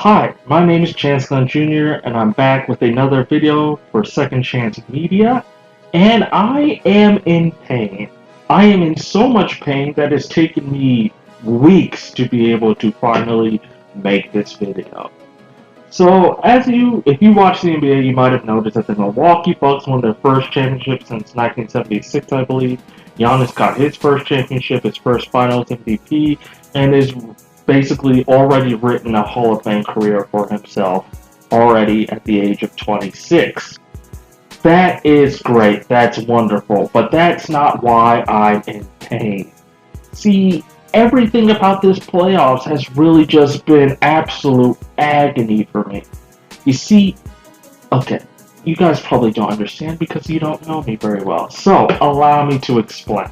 Hi, my name is Chance Gunn Jr. and I'm back with another video for Second Chance Media, and I am in pain. I am in so much pain that it's taken me weeks to be able to finally make this video. So, if you watch the NBA, you might have noticed that the Milwaukee Bucks won their first championship since 1976, I believe. Giannis got his first championship, his first Finals MVP, and is basically already written a Hall of Fame career for himself already at the age of 26. That is great. That's wonderful. But that's not why I'm in pain. See, everything about this playoffs has really just been absolute agony for me. You see, okay, you guys probably don't understand because you don't know me very well. So, allow me to explain.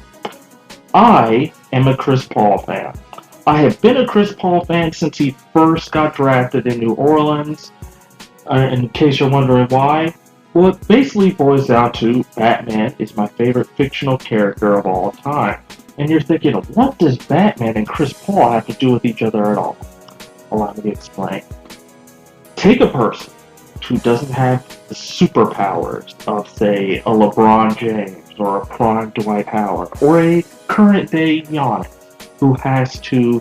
I am a Chris Paul fan. I have been a Chris Paul fan since he first got drafted in New Orleans. In case you're wondering why, well, it basically boils down to Batman is my favorite fictional character of all time. And you're thinking, what does Batman and Chris Paul have to do with each other at all? Allow me to explain. Take a person who doesn't have the superpowers of, say, a LeBron James or a prime Dwight Howard or a current day Giannis who has to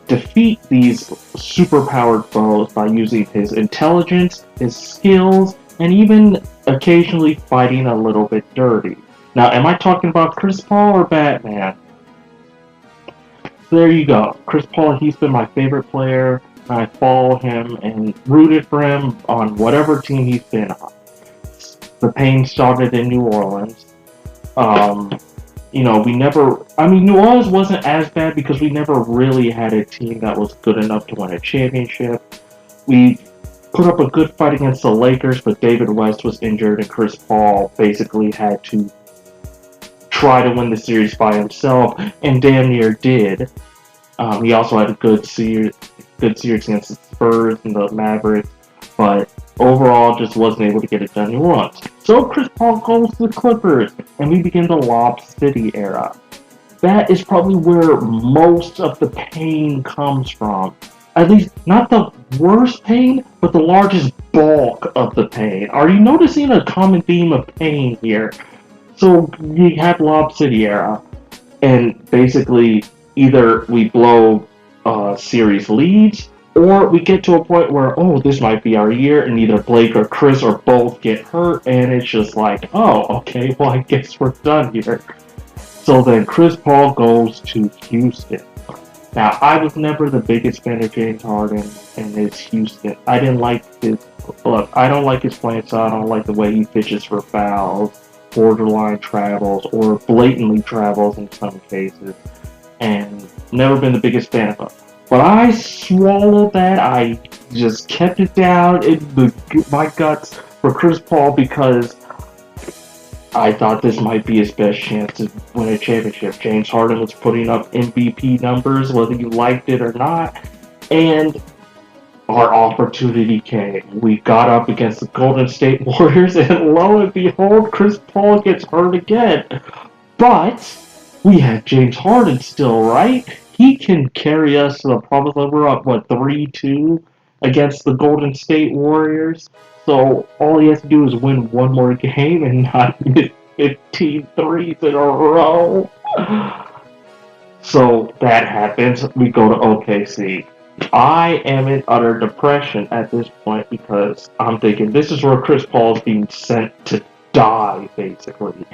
defeat these superpowered foes by using his intelligence, his skills, and even occasionally fighting a little bit dirty. Now, am I talking about Chris Paul or Batman? There you go. Chris Paul, he's been my favorite player. I follow him and rooted for him on whatever team he's been on. The pain started in New Orleans. New Orleans wasn't as bad because we never really had a team that was good enough to win a championship. We put up a good fight against the Lakers, but David West was injured and Chris Paul basically had to try to win the series by himself, and damn near did. He also had a good series against the Spurs and the Mavericks, but overall just wasn't able to get it done in New Orleans. So Chris Paul goes to the Clippers, and we begin the Lob City era. That is probably where most of the pain comes from. At least, not the worst pain, but the largest bulk of the pain. Are you noticing a common theme of pain here? So you have Lob City era, and basically either we blow series leads, or we get to a point where, oh, this might be our year, and either Blake or Chris or both get hurt, and it's just like, oh, okay, well, I guess we're done here. So then Chris Paul goes to Houston. Now, I was never the biggest fan of James Harden and his Houston. I didn't like his look. I don't like his playing style. I don't like the way he fishes for fouls, borderline travels, or blatantly travels in some cases, and never been the biggest fan of him. But I swallowed that. I just kept it down in my guts for Chris Paul because I thought this might be his best chance to win a championship. James Harden was putting up MVP numbers, whether you liked it or not, and our opportunity came. We got up against the Golden State Warriors, and lo and behold, Chris Paul gets hurt again. But we have James Harden still, right? He can carry us to the promised land. We're up, 3-2 against the Golden State Warriors. So all he has to do is win one more game and not miss 15 threes in a row. So that happens. We go to OKC. I am in utter depression at this point because I'm thinking this is where Chris Paul is being sent to die, basically.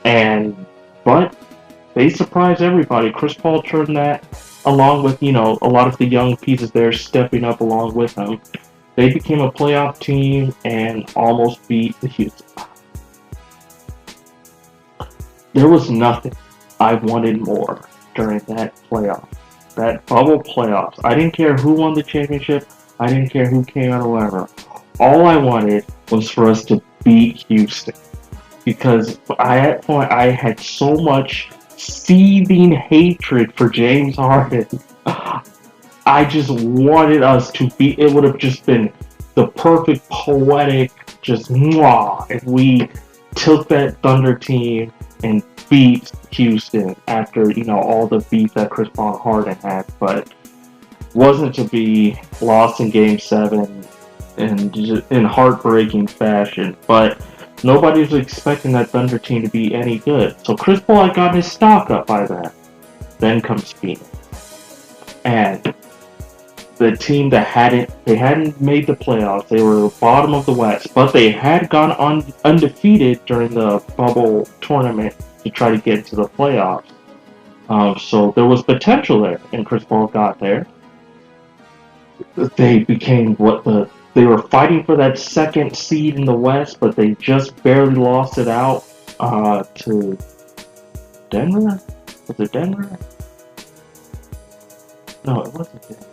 But they surprised everybody. Chris Paul turned that, along with, a lot of the young pieces there stepping up along with him. They became a playoff team and almost beat the Houston. There was nothing I wanted more during that playoff. That bubble playoffs. I didn't care who won the championship. I didn't care who came out or whatever. All I wanted was for us to beat Houston. Because at that point, I had so much seething hatred for James Harden. I just wanted us to beat. It would have just been the perfect poetic, just mwah, if we took that Thunder team and beat Houston after, all the beef that Chris Paul and Harden had. But wasn't to be, lost in Game 7 in heartbreaking fashion. But nobody was expecting that Thunder team to be any good. So Chris Paul had gotten his stock up by that. Then comes Phoenix. And the team that hadn't made the playoffs. They were bottom of the West, but they had gone undefeated during the bubble tournament to try to get into the playoffs. So there was potential there, and Chris Paul got there. They became they were fighting for that second seed in the West, but they just barely lost it out to Denver. Was it Denver? No, it wasn't Denver.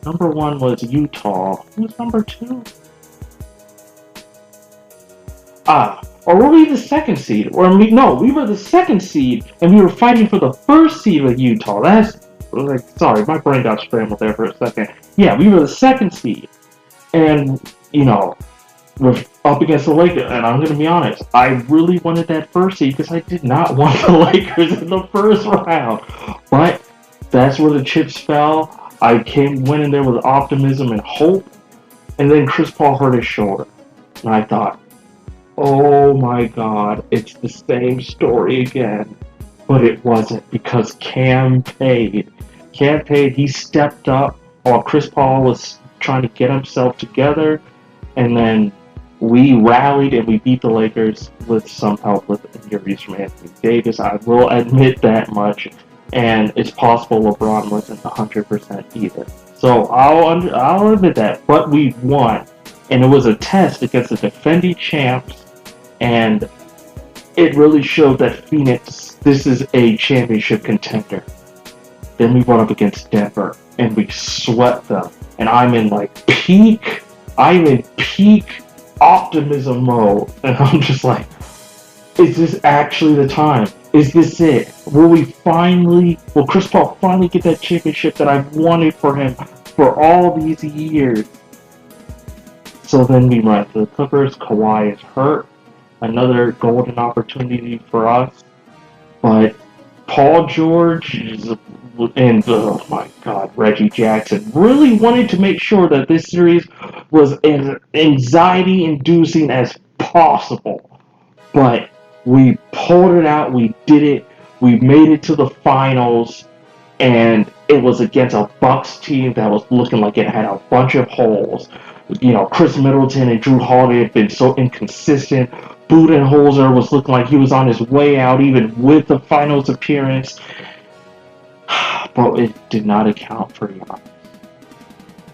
Number 1 was Utah. Who was number 2? Or were we the second seed? No, we were the second seed, and we were fighting for the first seed with Utah. Sorry, my brain got scrambled there for a second. Yeah, we were the second seed, and we're up against the Lakers. And I'm gonna be honest, I really wanted that first seed because I did not want the Lakers in the first round. But that's where the chips fell. I went in there with optimism and hope, and then Chris Paul hurt his shoulder, and I thought, oh my God, it's the same story again. But it wasn't, because Cam paid. He stepped up while Chris Paul was trying to get himself together, and then we rallied and we beat the Lakers with some help with injuries from Anthony Davis. I will admit that much. And it's possible LeBron wasn't 100% either. So I'll admit that. But we won. And it was a test against the defending champs. And it really showed that Phoenix, this is a championship contender. Then we went up against Denver. And we swept them. And I'm in peak optimism mode. And I'm just like, is this actually the time? Is this it? Will Chris Paul finally get that championship that I've wanted for him for all these years? So then we run to the Clippers. Kawhi is hurt. Another golden opportunity for us. But Paul George and, oh my God, Reggie Jackson really wanted to make sure that this series was as anxiety-inducing as possible. But we pulled it out. We did it. We made it to the finals, and it was against a Bucks team that was looking like it had a bunch of holes. Chris Middleton and Drew Holiday had been so inconsistent. Budenholzer was looking like he was on his way out, even with the finals appearance. But it did not account for Giannis.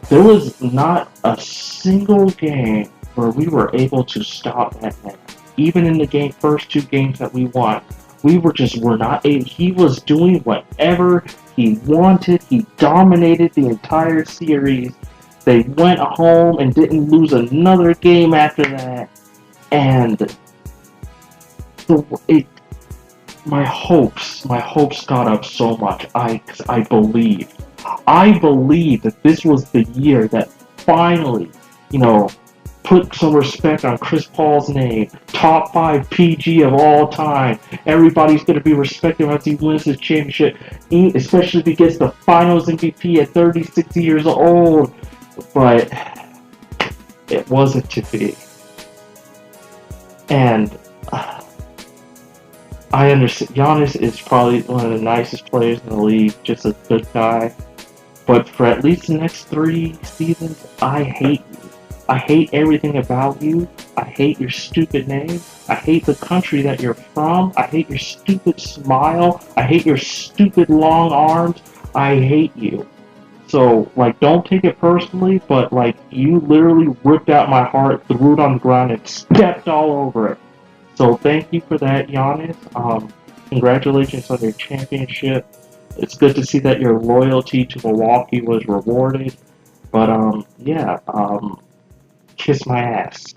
There was not a single game where we were able to stop that man. Even in the first 2 games that we won, we were not able. He was doing whatever he wanted. He dominated the entire series. They went home and didn't lose another game after that. And my hopes got up so much. I believed that this was the year that finally, put some respect on Chris Paul's name. Top 5 PG of all time. Everybody's going to be respecting him as he wins his championship, especially if he gets the Finals MVP at 36 years old. But it wasn't to be. And I understand. Giannis is probably one of the nicest players in the league, just a good guy. But for at least the next 3 seasons, I hate you. I hate everything about you. I hate your stupid name. I hate the country that you're from. I hate your stupid smile. I hate your stupid long arms. I hate you. So, don't take it personally, but, you literally ripped out my heart, threw it on the ground, and stepped all over it. So, thank you for that, Giannis. Congratulations on your championship. It's good to see that your loyalty to Milwaukee was rewarded. But, kiss my ass.